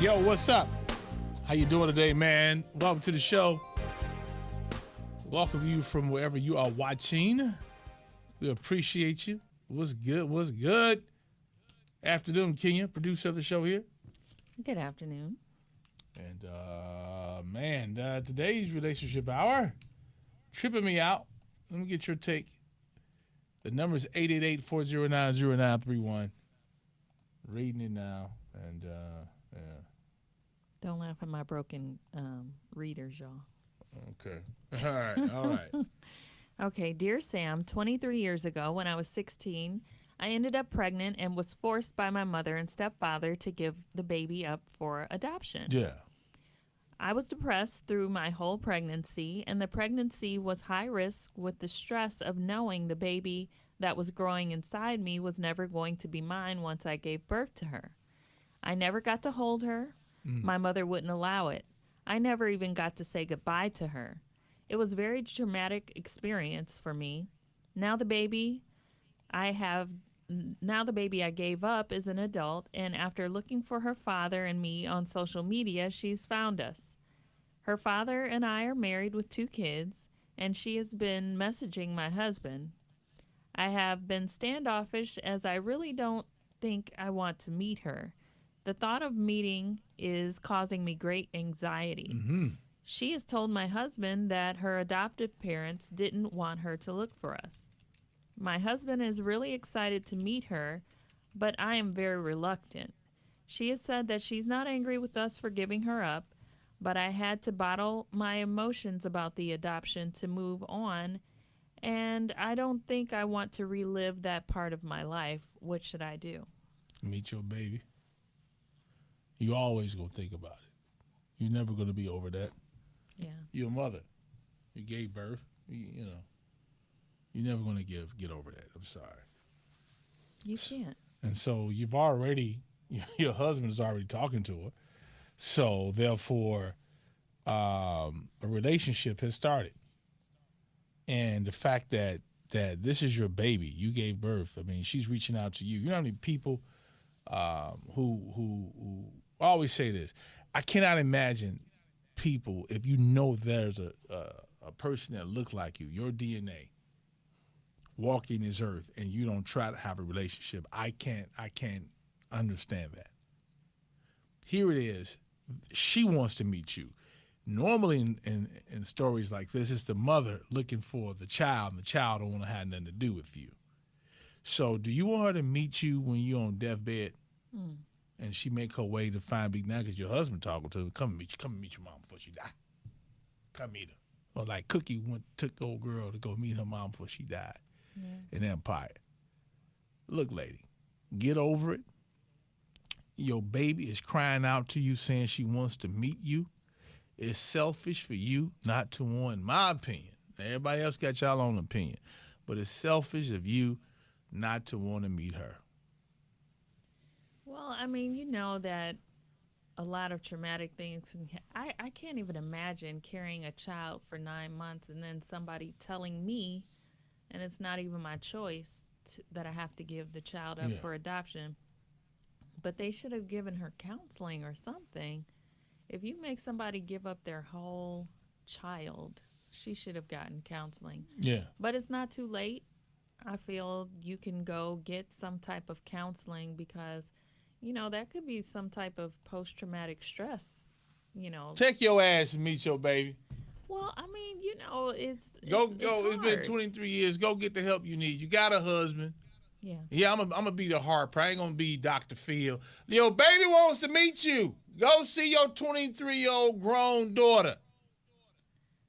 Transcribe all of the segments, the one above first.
Yo, what's up? How you doing today, man? Welcome to the show. Welcome you from wherever you are watching. We appreciate you. What's good? What's good? Afternoon, Kenya, producer of the show here. Good afternoon. And, today's relationship hour, tripping me out. Let me get your take. The number is 888-409-0931. Reading it now. And, yeah. Don't laugh at my broken readers, y'all. Okay. All right. Okay, dear Sam, 23 years ago when I was 16, I ended up pregnant and was forced by my mother and stepfather to give the baby up for adoption. Yeah. I was depressed through my whole pregnancy, and the pregnancy was high risk with the stress of knowing the baby that was growing inside me was never going to be mine once I gave birth to her. I never got to hold her. My mother wouldn't allow it. I never even got to say goodbye to her. It was a very traumatic experience for me. Now the baby I gave up is an adult, and after looking for her father and me on social media, she's found us. Her father and I are married with 2 kids, and she has been messaging my husband. I have been standoffish as I really don't think I want to meet her. The thought of meeting is causing me great anxiety. Mm-hmm. She has told my husband that her adoptive parents didn't want her to look for us. My husband is really excited to meet her, but I am very reluctant. She has said that she's not angry with us for giving her up, but I had to bottle my emotions about the adoption to move on, and I don't think I want to relive that part of my life. What should I do? Meet your baby. You always gonna think about it. You're never gonna be over that. Yeah. You're a mother. You gave birth. You know. You're never gonna get over that. I'm sorry. You can't. And so you've already, your husband is already talking to her. So therefore, a relationship has started. And the fact that this is your baby, you gave birth. I mean, she's reaching out to you. You know how many people who I always say this. I cannot imagine people, if you know there's a person that look like you, your DNA, walking this earth, and you don't try to have a relationship. I can't understand that. Here it is. She wants to meet you. Normally in stories like this, it's the mother looking for the child, and the child don't want to have nothing to do with you. So do you want her to meet you when you're on deathbed? And she make her way to find Big now because your husband talking to her. Come and meet your mom before she die. Come meet her. Or like Cookie took the old girl to go meet her mom before she died in Empire. Look, lady, get over it. Your baby is crying out to you saying she wants to meet you. It's selfish for you not to want, in my opinion. Now, everybody else got y'all own opinion. But it's selfish of you not to want to meet her. Well, I mean, you know that a lot of traumatic things. I can't even imagine carrying a child for 9 months and then somebody telling me, and it's not even my choice, that I have to give the child up for adoption. But they should have given her counseling or something. If you make somebody give up their whole child, she should have gotten counseling. Yeah. But it's not too late. I feel you can go get some type of counseling because, you know, that could be some type of post-traumatic stress, you know. Take your ass and meet your baby. Well, I mean, you know, it's Go. hard. It's been 23 years. Go get the help you need. You got a husband. Yeah. Yeah, I'm gonna be the hard part. I ain't gonna be Dr. Phil. Your baby wants to meet you. Go see your 23-year-old grown daughter.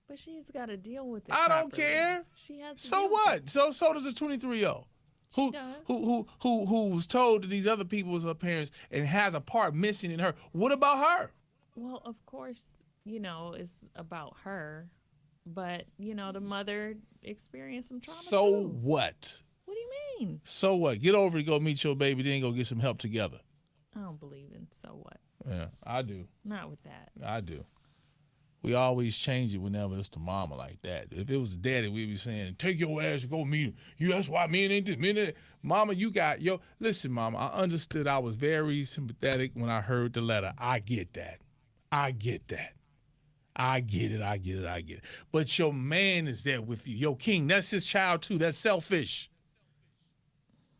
But she's got to deal with it. I don't properly. care. She has to So deal what? With it. So does a 23-year-old. She does. Who's told that these other people was her parents and has a part missing in her. What about her? Well, of course, you know, it's about her. But, you know, the mother experienced some trauma So too. what? What do you mean? So what? Get over it, go meet your baby, then go get some help together. I don't believe in so what. Yeah, I do. Not with that. I do. we always change it whenever it's the mama like that. If it was the daddy, we'd be saying, take your ass and go meet him. You, that's why men ain't this, men ain't. Mama, you got, listen, mama, I understood. I was very sympathetic when I heard the letter. I get that. I get that. I get it. I get it. I get it. But your man is there with you. Your king, that's his child too. That's selfish.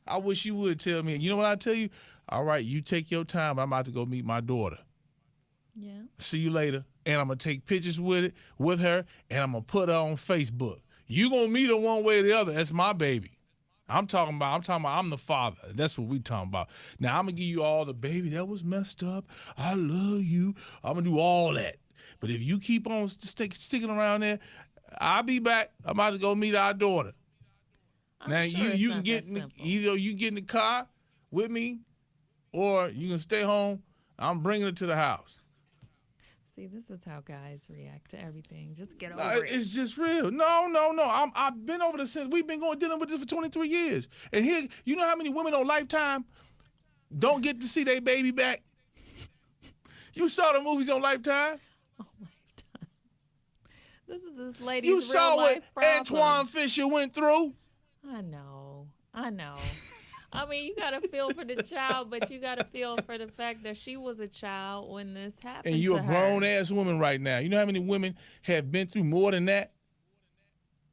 I wish you would tell me. You know what I tell you? All right, you take your time. I'm about to go meet my daughter. Yeah. See you later. And I'm going to take pictures with her, and I'm going to put her on Facebook. You going to meet her one way or the other. That's my baby. I'm talking about I'm the father. That's what we talking about. Now, I'm going to give you all the baby that was messed up. I love you. I'm going to do all that. But if you keep on sticking around there, I'll be back. I'm about to go meet our daughter. I'm sure you can get either you get in the car with me, or you can stay home. I'm bringing her to the house. See, this is how guys react to everything. Just get over it. It's just real. No. I've been over this since we've been dealing with this for 23 years. And here, you know how many women on Lifetime don't get to see their baby back? You saw the movies on Lifetime? Oh, Lifetime. This is this lady's you real saw life what problem. Antoine Fisher went through? I know. I mean, you got to feel for the child, but you got to feel for the fact that she was a child when this happened. And you're to a her. grown-ass woman right now. You know how many women have been through more than that?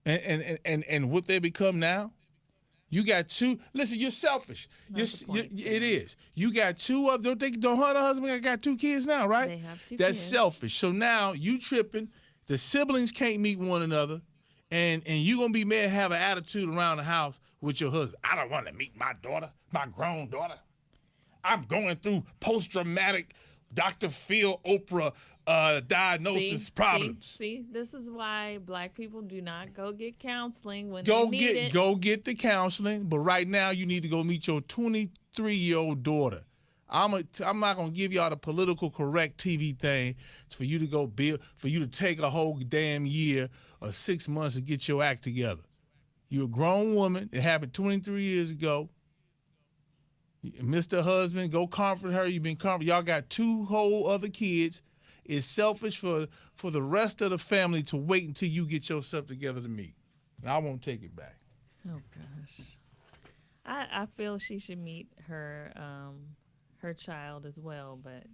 And what they become now? You got two. Listen, you're selfish. It is. You got two of them. Don't her husband got two kids now, right? They have two That's kids. selfish. So now you tripping. The siblings can't meet one another. And you're going to be mad, have an attitude around the house with your husband. I don't want to meet my daughter, my grown daughter. I'm going through post-traumatic Dr. Phil Oprah diagnosis problems. See, this is why black people do not go get counseling when they need it. Go get the counseling, but right now you need to go meet your 23-year-old daughter. I'm not gonna give y'all the political correct TV thing for you to go for you to take a whole damn year or 6 months to get your act together. You're a grown woman. It happened 23 years ago. Mr. Husband, go comfort her. You've been comforted. Y'all got two whole other kids. It's selfish for the rest of the family to wait until you get yourself together to meet. And I won't take it back. Oh gosh, I feel she should meet her child as well, but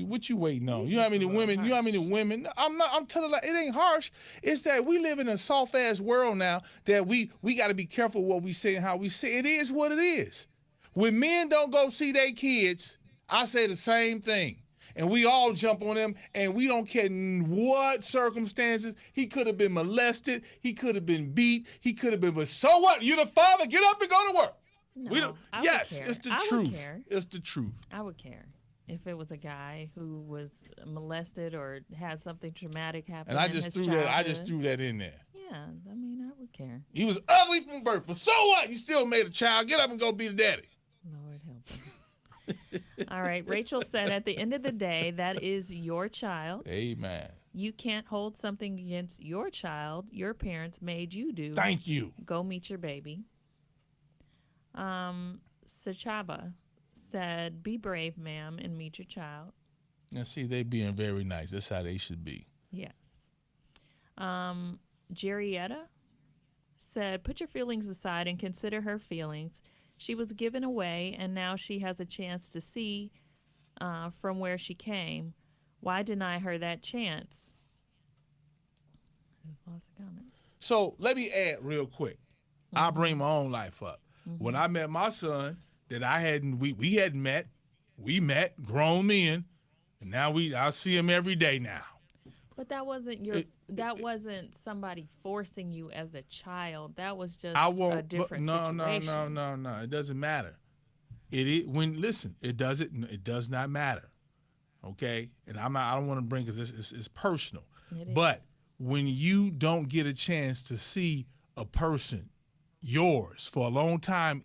what you waiting on? You know how many women? You know how many women? I'm telling you, it ain't harsh. It's that we live in a soft ass world now that we got to be careful what we say and how we say. It is what it is. When men don't go see their kids, I say the same thing. And we all jump on them, and we don't care in what circumstances. He could have been molested. He could have been beat. He could have been, but so what? You're the father. Get up and go to work. no, Yes, would care. it's the I truth. Would care. It's the truth. I would care if it was a guy who was molested or had something traumatic happen. And I just threw that in there. Yeah, I mean, I would care. He was ugly from birth, but so what? You still made a child. Get up and go be the daddy. Lord help him. All right. Rachel said, at the end of the day, that is your child. Amen. You can't hold something against your child your parents made you do. Thank you. Go meet your baby. Sachaba said, be brave, ma'am, and meet your child. Now, see, they being very nice. That's how they should be. Yes. Jerrietta said, put your feelings aside and consider her feelings. She was given away, and now she has a chance to see from where she came. Why deny her that chance? I just lost the comment. So let me add real quick. Mm-hmm. I'll bring my own life up. Mm-hmm. When I met my son, that we hadn't met, we met grown men, and now I see him every day now. But that wasn't somebody forcing you as a child. That was just a different situation. No. It doesn't matter. It does not matter. Okay? And I don't want to bring, because it's personal. But when you don't get a chance to see a person, yours, for a long time,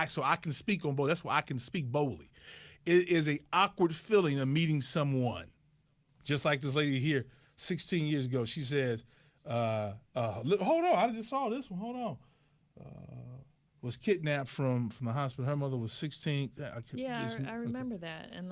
so I can speak on both. That's why I can speak boldly. It is an awkward feeling of meeting someone. Just like this lady here, 16 years ago, she says, hold on, I just saw this one, hold on. Was kidnapped from the hospital. Her mother was 16. I remember that. And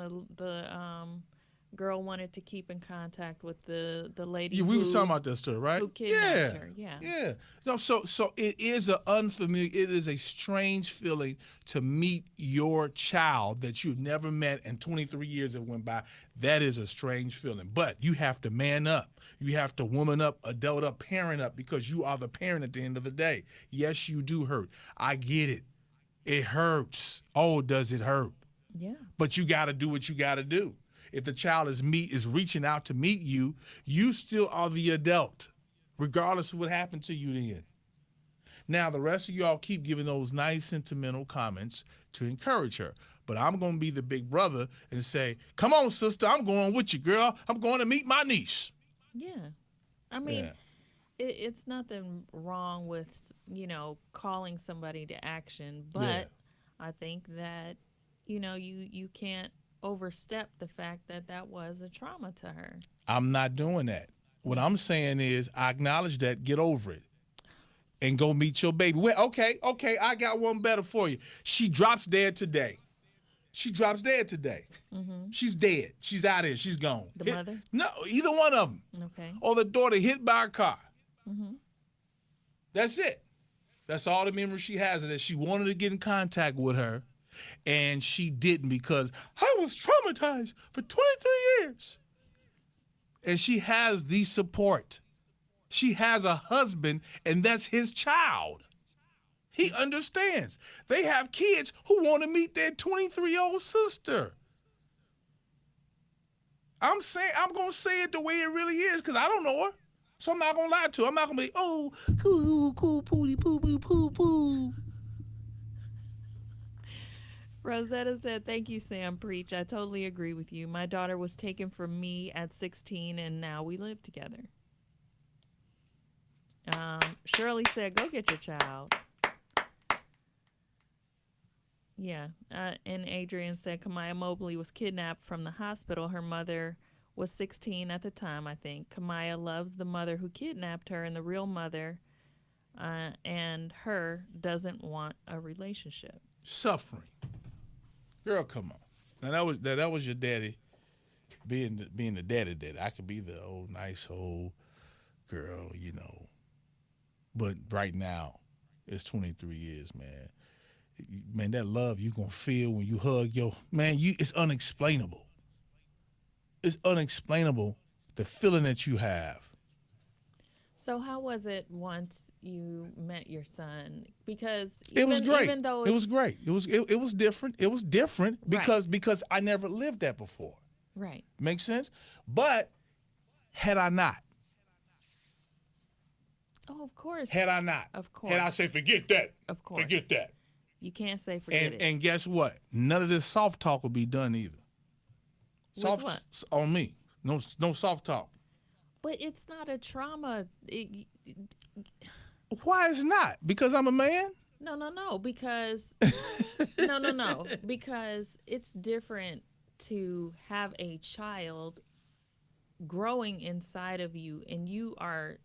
girl wanted to keep in contact with the lady Yeah, we was talking about that story, right? who kidnapped her. Yeah. Yeah. So it is a unfamiliar, it is a strange feeling to meet your child that you've never met and 23 years have went by. That is a strange feeling. But you have to man up. You have to woman up, adult up, parent up, because you are the parent at the end of the day. Yes, you do hurt. I get it. It hurts. Oh, does it hurt? Yeah. But you got to do what you got to do. If the child is reaching out to meet you, you still are the adult, regardless of what happened to you then. Now, the rest of y'all keep giving those nice sentimental comments to encourage her. But I'm going to be the big brother and say, come on, sister, I'm going with you, girl. I'm going to meet my niece. Yeah. I mean, Yeah. it's nothing wrong with, calling somebody to action, but Yeah. I think that, you can't overstep the fact that that was a trauma to her. I'm not doing that. What I'm saying is I acknowledge that, get over it, and go meet your baby. Well, okay, I got one better for you. She drops dead today. She's dead. She's out of here. She's gone. The mother? No, either one of them. Okay. Or the daughter hit by a car. That's it. That's all the memory she has, is that she wanted to get in contact with her, and she didn't because I was traumatized for 23 years. And she has the support. She has a husband, and that's his child. He understands. They have kids who want to meet their 23-year-old sister. I'm going to say it the way it really is because I don't know her. So I'm not going to lie to her. I'm not going to be, oh, cool, pooty, poo, poo, poo, poo. Rosetta said, thank you, Sam. Preach. I totally agree with you. My daughter was taken from me at 16, and now we live together. Shirley said, go get your child. Yeah. And Adrian said, Kamaya Mobley was kidnapped from the hospital. Her mother was 16 at the time, I think. Kamaya loves the mother who kidnapped her, and the real mother and her doesn't want a relationship. Suffering. Girl, come on. Now that was your daddy being the daddy. I could be the old nice old girl, But right now, it's 23 years, man. Man, that love you gonna feel when you hug it's unexplainable. It's unexplainable, the feeling that you have. So how was it once you met your son? Because It was great. Even though it was great. It was different. It was different because I never lived that before. Right. Makes sense? But had I not, oh, of course. had I not, Of course. had I say forget that, Of course. forget that, You can't say forget it. and guess what? None of this soft talk will be done either. With Soft what? on me. No soft talk. But it's not a trauma. Why is not? Because I'm a man? No. Because no. Because it's different to have a child growing inside of you, and you are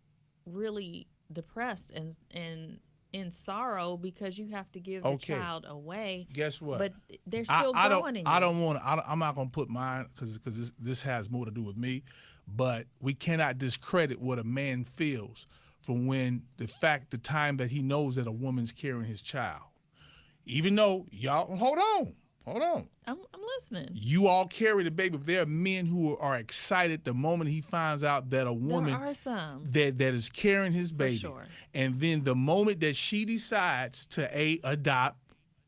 really depressed and in sorrow because you have to give the child away. Guess what? But they're still growing in you. I'm not going to put mine because this has more to do with me. But we cannot discredit what a man feels from the time that he knows that a woman's carrying his child. Even though y'all, hold on. I'm listening. You all carry the baby. But there are men who are excited the moment he finds out that a woman There are some. that is carrying his baby. sure. And then the moment that she decides to adopt,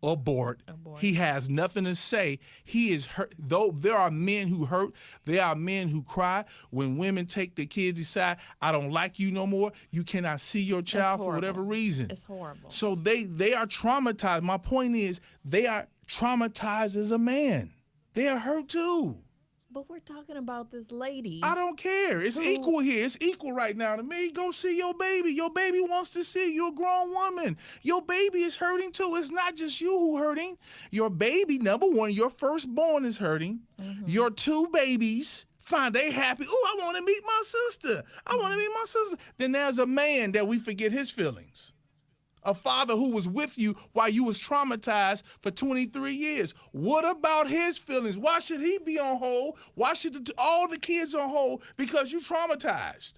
abort, he has nothing to say. He is hurt. Though there are men who hurt, there are men who cry when women take their kids decide, I don't like you no more. You cannot see your child for whatever reason. It's horrible. So they are traumatized. My point is they are traumatized as a man. They are hurt too. But we're talking about this lady. I don't care. It's equal here. It's equal right now to me. Go see your baby. Your baby wants to see you. You're a grown woman. Your baby is hurting too. It's not just you who hurting. Your baby, number one, your firstborn is hurting. Your two babies, fine, they happy. Oh, I want to meet my sister. I want to meet my sister. Then there's a man that we forget his feelings. a father who was with you while you was traumatized for 23 years. What about his feelings? Why should he be on hold? Why should all the kids on hold? Because you traumatized.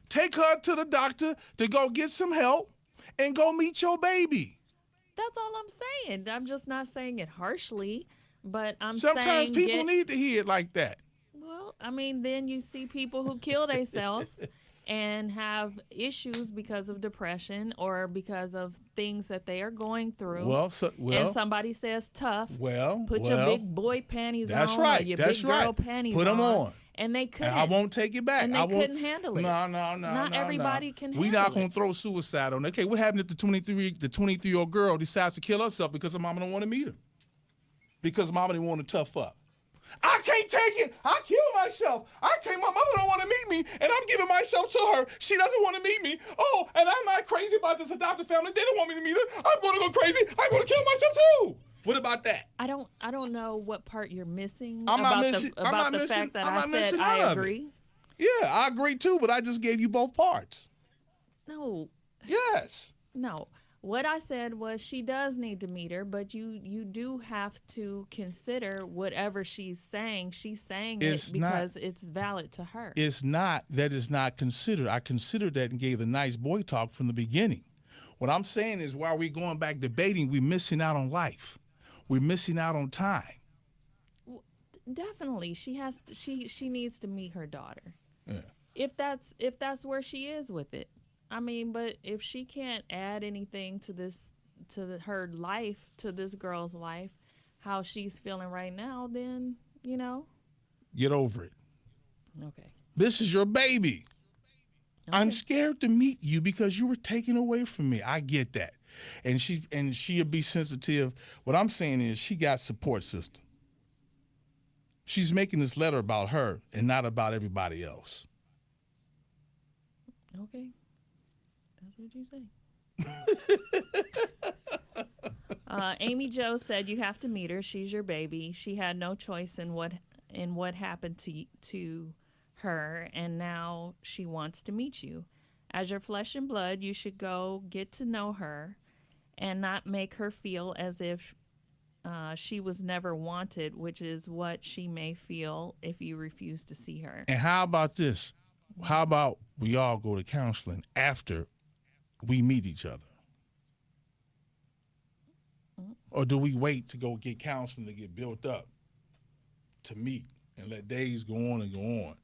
Take her to the doctor to go get some help and go meet your baby. That's all I'm saying. I'm just not saying it harshly, but I'm Sometimes saying people need to hear it like that. Well, I mean, then you see people who kill themselves and have issues because of depression or because of things that they are going through. And somebody says tough. Put your big boy panties on. Right. Or your That's big right. girl panties Put them on. And they couldn't. And I won't take it back. And they couldn't handle it. No. Not everybody can handle it. We're not going to throw suicide on it. Okay, what happened if the 23-year-old girl decides to kill herself because her mama don't want to meet her? Because mama didn't want to tough up. I can't take it. I kill myself. My mother don't want to meet me, and I'm giving myself to her. She doesn't want to meet me. Oh, and I'm not crazy about this adopted family. They don't want me to meet her. I'm going to go crazy. I'm going to kill myself too. What about that? I don't know what part you're missing I'm not about missing, the fact that I said I agree. Yeah, I agree too, but I just gave you both parts. No. Yes. No. What I said was she does need to meet her, but you do have to consider whatever she's saying. She's saying it because it's valid to her. It's not that it's not considered. I considered that and gave the nice boy talk from the beginning. What I'm saying is while we're going back debating, we're missing out on life. We're missing out on time. Well, definitely. She needs to meet her daughter. Yeah. If that's where she is with it. I mean, but if she can't add anything to her life, to this girl's life, how she's feeling right now, then, Get over it. Okay. This is your baby. Okay. I'm scared to meet you because you were taken away from me. I get that. And she'll be sensitive. What I'm saying is she got support system. She's making this letter about her and not about everybody else. Okay. That's what you say. Amy Jo said you have to meet her. She's your baby. She had no choice in what happened to her, and now she wants to meet you. As your flesh and blood, you should go get to know her and not make her feel as if she was never wanted, which is what she may feel if you refuse to see her. And how about this? How about we all go to counseling after we meet each other? Or do we wait to go get counseling to get built up to meet and let days go on and go on?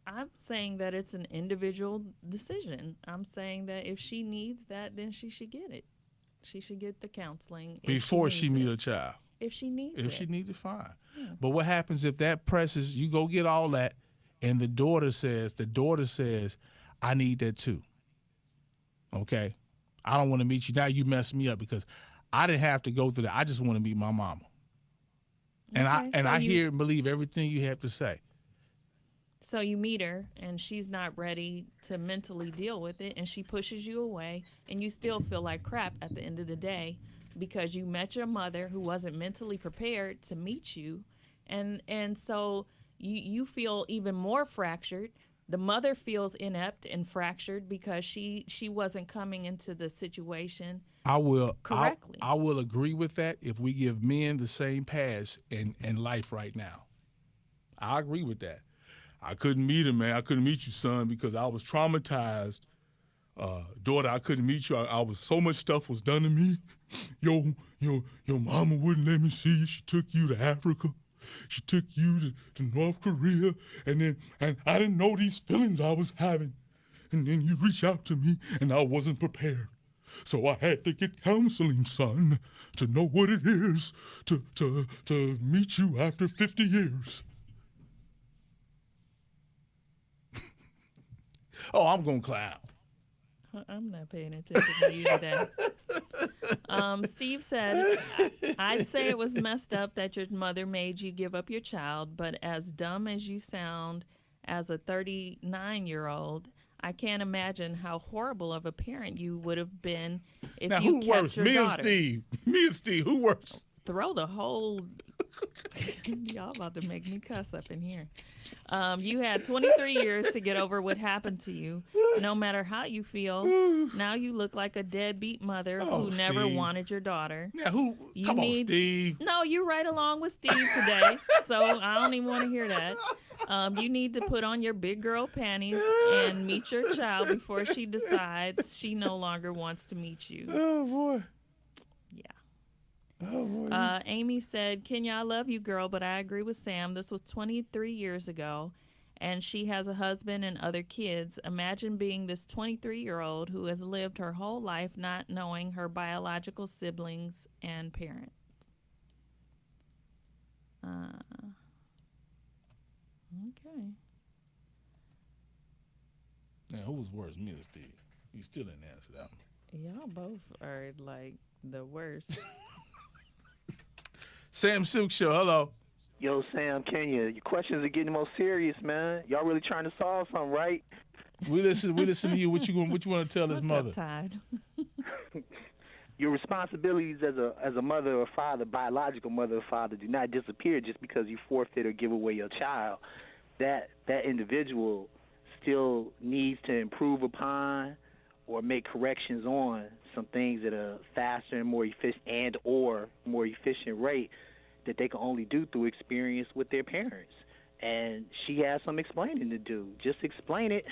I'm saying that it's an individual decision. I'm saying that if she needs that, then she should get it. She should get the counseling. Before she meet her child. If she needs it. If she needs it, fine. Yeah. But what happens if that presses, you go get all that, and the daughter says, I need that too. Okay? I don't want to meet you. Now you messed me up because I didn't have to go through that. I just want to meet my mama. And I hear and believe everything you have to say. So you meet her, and she's not ready to mentally deal with it, and she pushes you away, and you still feel like crap at the end of the day because you met your mother who wasn't mentally prepared to meet you, and so you feel even more fractured. The mother feels inept and fractured because she wasn't coming into the situation correctly. I will agree with that if we give men the same pass in life right now. I agree with that. I couldn't meet him, man. I couldn't meet you, son, because I was traumatized. Daughter, I couldn't meet you. I was so much stuff was done to me. Your mama wouldn't let me see you. She took you to Africa. She took you to North Korea, and I didn't know these feelings I was having. And then you reached out to me, and I wasn't prepared. So I had to get counseling, son, to know what it is to meet you after 50 years. Oh, I'm going to clown. I'm not paying attention to you today. Steve said, I'd say it was messed up that your mother made you give up your child, but as dumb as you sound as a 39-year-old, I can't imagine how horrible of a parent you would have been if you kept your daughter. Me and Steve, who worse? Throw the whole Y'all about to make me cuss up in here. You had 23 years to get over what happened to you. No matter how you feel, now you look like a deadbeat mother who never Steve. wanted your daughter. Now, who? Come on, Steve. No, you're right along with Steve today, so I don't even want to hear that. You need to put on your big girl panties and meet your child before she decides she no longer wants to meet you. Oh, boy. Yeah. Oh, boy. Amy said, Kenya, I love you, girl, but I agree with Sam. This was 23 years ago, and she has a husband and other kids. Imagine being this 23-year-old who has lived her whole life not knowing her biological siblings and parents. Okay. Now, who was worse, me or Steve? You still didn't answer that one. Y'all both are like the worst. Sam Suk Show, hello. Yo, Sam, Kenya, your questions are getting more serious, man. Y'all really trying to solve something, right? We listen to you. What you want to tell his What's mother? up, Todd? Your responsibilities as a mother or father, biological mother or father, do not disappear just because you forfeit or give away your child. That individual still needs to improve upon or make corrections on some things at a faster and more efficient rate that they can only do through experience with their parents. And she has some explaining to do. Just explain it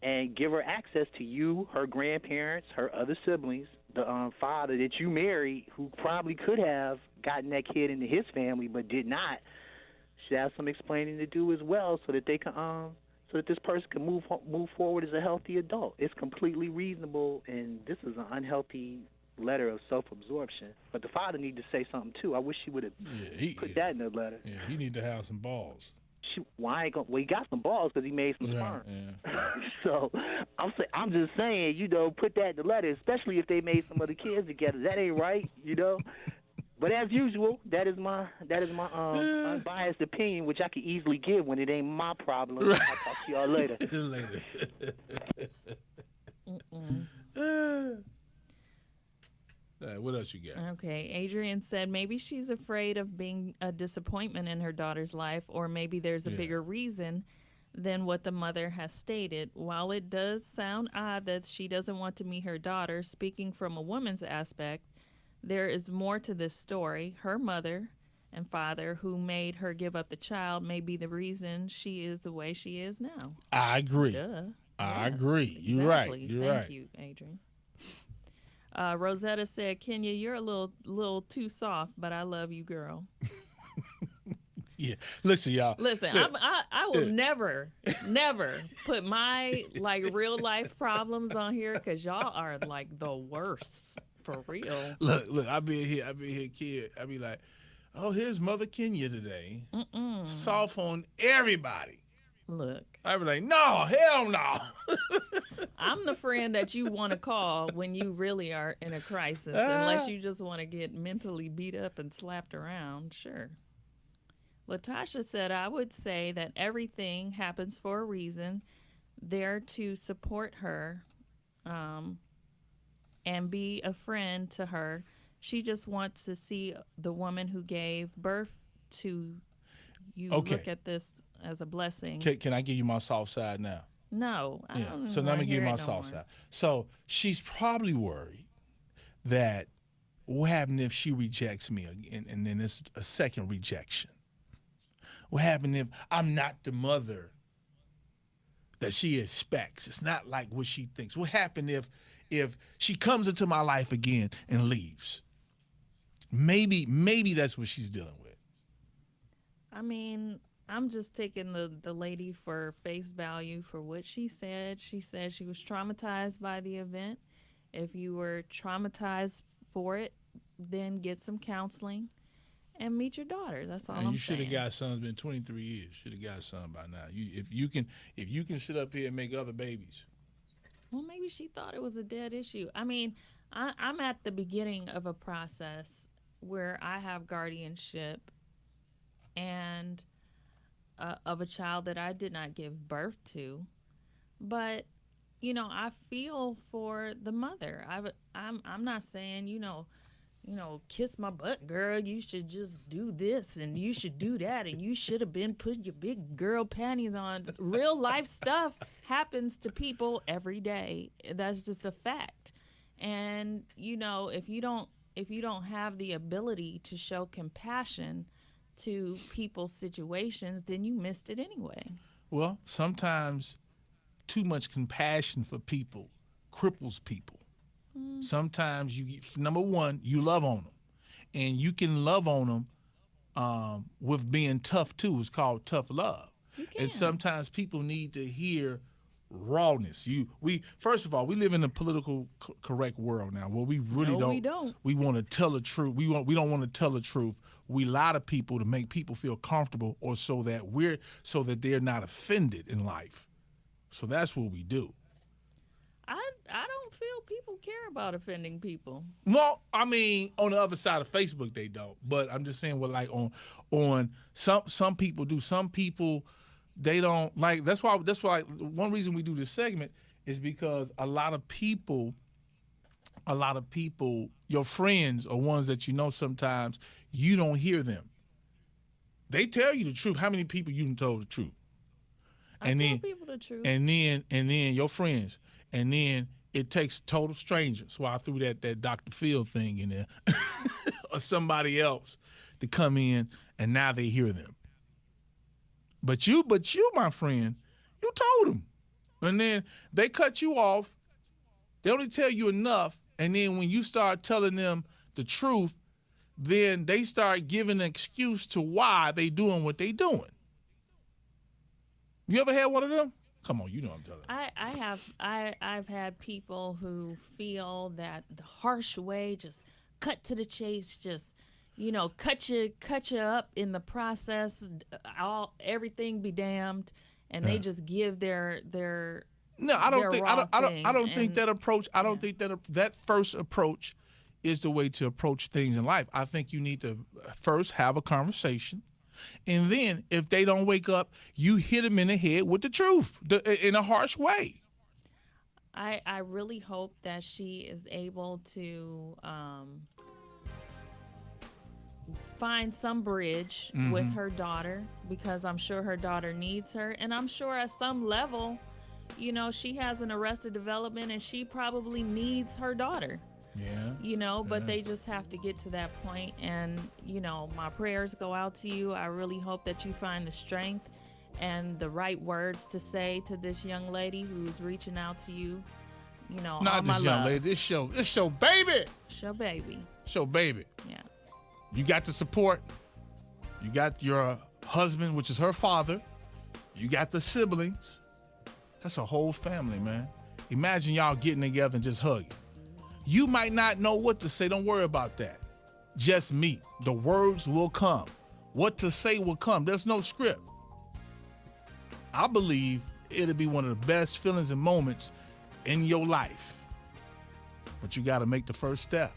and give her access to you, her grandparents, her other siblings, the father that you married, who probably could have gotten that kid into his family but did not. She has some explaining to do as well, so that they can, so that this person can move forward as a healthy adult. It's completely reasonable, and this is an unhealthy letter of self-absorption. But the father need to say something too. I wish he would have put that in the letter. Yeah, he need to have some balls. He got some balls because he made some sperm. Yeah. So I'm just saying, put that in the letter, especially if they made some other kids together. That ain't right, But as usual, that is my unbiased opinion, which I can easily give when it ain't my problem. I'll talk to y'all later. What else you got? Okay, Adrian said maybe she's afraid of being a disappointment in her daughter's life, or maybe there's a bigger reason than what the mother has stated. While it does sound odd that she doesn't want to meet her daughter, speaking from a woman's aspect, there is more to this story. Her mother and father, who made her give up the child, may be the reason she is the way she is now. I agree. Duh. I Yes, agree. You're exactly. right. You're Thank right. you, Adrian. Rosetta said, Kenya, you're a little too soft, but I love you, girl. Yeah. Listen, y'all. Listen, I will never put my real life problems on here, because y'all are like the worst, for real. Look, I be here, kid. I be like, oh, here's Mother Kenya today. Soft on everybody. Look, I be like, no, hell no. I'm the friend that you want to call when you really are in a crisis, unless you just want to get mentally beat up and slapped around. Sure. Latasha said, I would say that everything happens for a reason. There to support her and be a friend to her. She just wants to see the woman who gave birth to you look at this as a blessing. Can I give you my soft side now? No, I don't. So let me give you my soft side. So she's probably worried that what happens if she rejects me and then it's a second rejection? What happens if I'm not the mother that she expects? It's not like what she thinks. What happens if she comes into my life again and leaves? Maybe that's what she's dealing with. I mean, I'm just taking the lady for face value for what she said. She said she was traumatized by the event. If you were traumatized for it, then get some counseling and meet your daughter. That's all I'm saying. You should have got son. It's been 23 years. Should have got son by now. If you can sit up here and make other babies. Well, maybe she thought it was a dead issue. I mean, I'm at the beginning of a process where I have guardianship and of a child that I did not give birth to, but I feel for the mother. I'm not saying kiss my butt, girl. You should just do this and you should do that and you should have been putting your big girl panties on. Real life stuff happens to people every day. That's just a fact. And if you don't have the ability to show compassion to people's situations, then you missed it anyway. Well, sometimes too much compassion for people cripples people. Sometimes number one, you love on them, and you can love on them with being tough too. It's called tough love. You can. And sometimes people need to hear rawness. First of all, we live in a political correct world now where we really No, we don't. We want to tell the truth. We don't want to tell the truth. We lie to people to make people feel comfortable, or so that they're not offended in life. So that's what we do. I don't feel people care about offending people. Well, I mean, on the other side of Facebook, they don't. But I'm just saying, like on some people do. Some people, they don't like. That's why one reason we do this segment is because a lot of people, your friends or ones that sometimes you don't hear them. They tell you the truth. How many people you done told the truth? I tell people the truth. And then your friends. And then it takes total strangers. So I threw that Dr. Phil thing in there, or somebody else to come in, and now they hear them. But you, my friend, you told them, and then they cut you off. They only tell you enough, and then when you start telling them the truth, then they start giving an excuse to why they doing what they doing. You ever had one of them? Come on, you know what I'm telling you. I've had people who feel that the harsh way, just cut to the chase, just cut you up in the process, everything be damned, and they just give their No, I don't think I don't thing, think that approach. I don't think that first approach is the way to approach things in life. I think you need to first have a conversation. And then if they don't wake up, you hit them in the head with the truth in a harsh way. I really hope that she is able to find some bridge with her daughter, because I'm sure her daughter needs her. And I'm sure at some level, she has an arrested development and she probably needs her daughter. Yeah. But they just have to get to that point. And, my prayers go out to you. I really hope that you find the strength and the right words to say to this young lady who's reaching out to you. Not this young lady. This show baby. Show baby. Show baby. Yeah. You got the support. You got your husband, which is her father. You got the siblings. That's a whole family, man. Imagine y'all getting together and just hugging. You might not know what to say. Don't worry about that. Just meet. The words will come. What to say will come. There's no script. I believe it'll be one of the best feelings and moments in your life. But you got to make the first step.